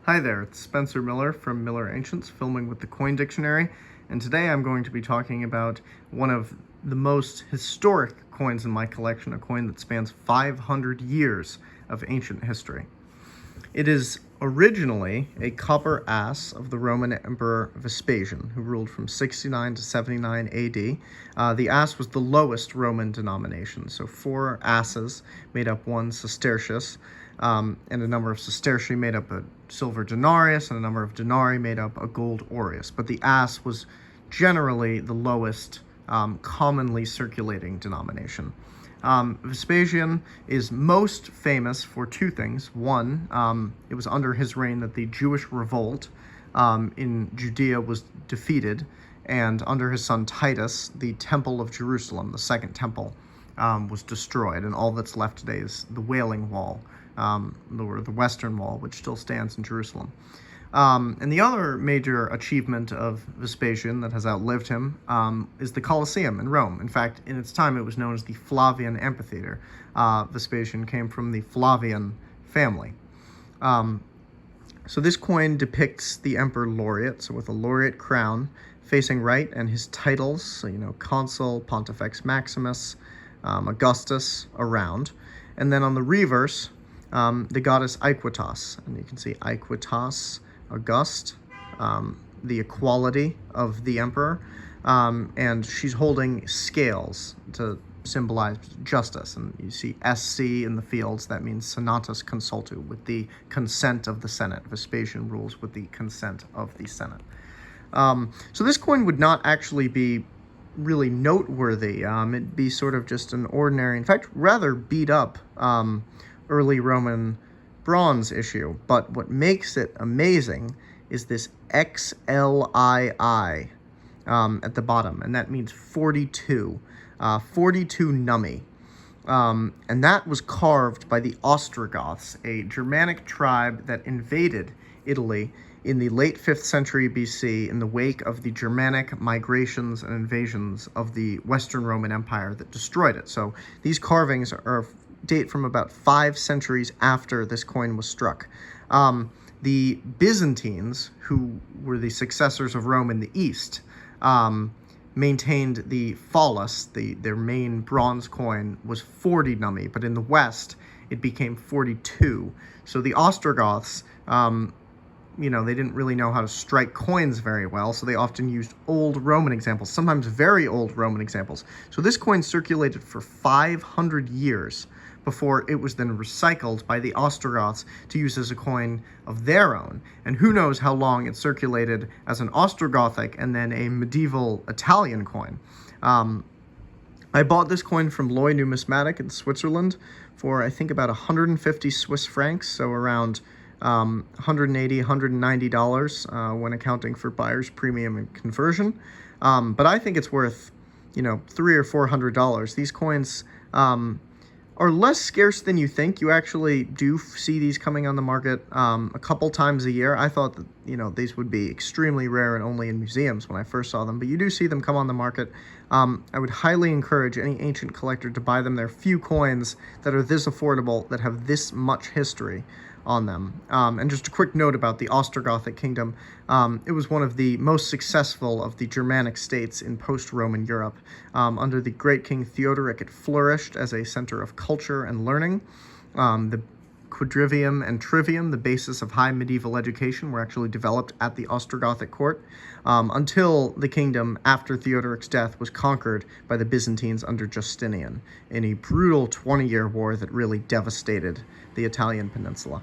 Hi there, it's Spencer Miller from Miller Ancients, filming with the Coin Dictionary, and today I'm going to be talking about one of the most historic coins in my collection, a coin that spans 500 years of ancient history. It is originally a copper ass of the Roman Emperor Vespasian, who ruled from 69 to 79 AD. The ass was the lowest Roman denomination, so 4 asses made up 1 sestertius, and a number of sestertii made up a silver denarius, and a number of denarii made up a gold aureus. But the ass was generally the lowest commonly circulating denomination. Vespasian is most famous for 2 things. One, it was under his reign that the Jewish revolt in Judea was defeated, and under his son Titus, the Temple of Jerusalem, the Second Temple, was destroyed, and all that's left today is the Wailing Wall, the Western Wall, which still stands in Jerusalem. And the other major achievement of Vespasian that has outlived him is the Colosseum in Rome. In fact, in its time, it was known as the Flavian Amphitheater. Vespasian came from the Flavian family. So this coin depicts the emperor laureate, so with a laureate crown facing right, and his titles, so, consul, pontifex maximus, Augustus around. And then on the reverse, the goddess Aequitas, and you can see Aequitas, August, the equality of the emperor, and she's holding scales to symbolize justice, and you see SC in the fields. That means senatus consultu, with the consent of the Senate. Vespasian rules with the consent of the Senate. So this coin would not actually be really noteworthy. It'd be sort of just an ordinary, in fact, rather beat up early Roman bronze issue. But what makes it amazing is this XLII at the bottom, and that means 42, 42 nummi. And that was carved by the Ostrogoths, a Germanic tribe that invaded Italy in the late 5th century BC in the wake of the Germanic migrations and invasions of the Western Roman Empire that destroyed it. So these carvings date from about 5 centuries after this coin was struck. The Byzantines, who were the successors of Rome in the East, maintained the phallus, their main bronze coin, was 40 nummi, but in the West, it became 42. So the Ostrogoths, they didn't really know how to strike coins very well, so they often used old Roman examples, sometimes very old Roman examples. So this coin circulated for 500 years before it was then recycled by the Ostrogoths to use as a coin of their own. And who knows how long it circulated as an Ostrogothic and then a medieval Italian coin. I bought this coin from Loy Numismatic in Switzerland for, I think, about 150 Swiss francs, so around $180, $190 when accounting for buyer's premium and conversion. But I think it's worth, $300 or $400. These coins are less scarce than you think. You actually do see these coming on the market a couple times a year. I thought that, these would be extremely rare and only in museums when I first saw them, but you do see them come on the market. I would highly encourage any ancient collector to buy them. There are few coins that are this affordable that have this much history on them. And just a quick note about the Ostrogothic kingdom. It was one of the most successful of the Germanic states in post-Roman Europe. Under the great King Theodoric, it flourished as a center of culture and learning. The quadrivium and trivium, the basis of high medieval education, were actually developed at the Ostrogothic court, until the kingdom, after Theodoric's death, was conquered by the Byzantines under Justinian in a brutal 20-year war that really devastated the Italian peninsula.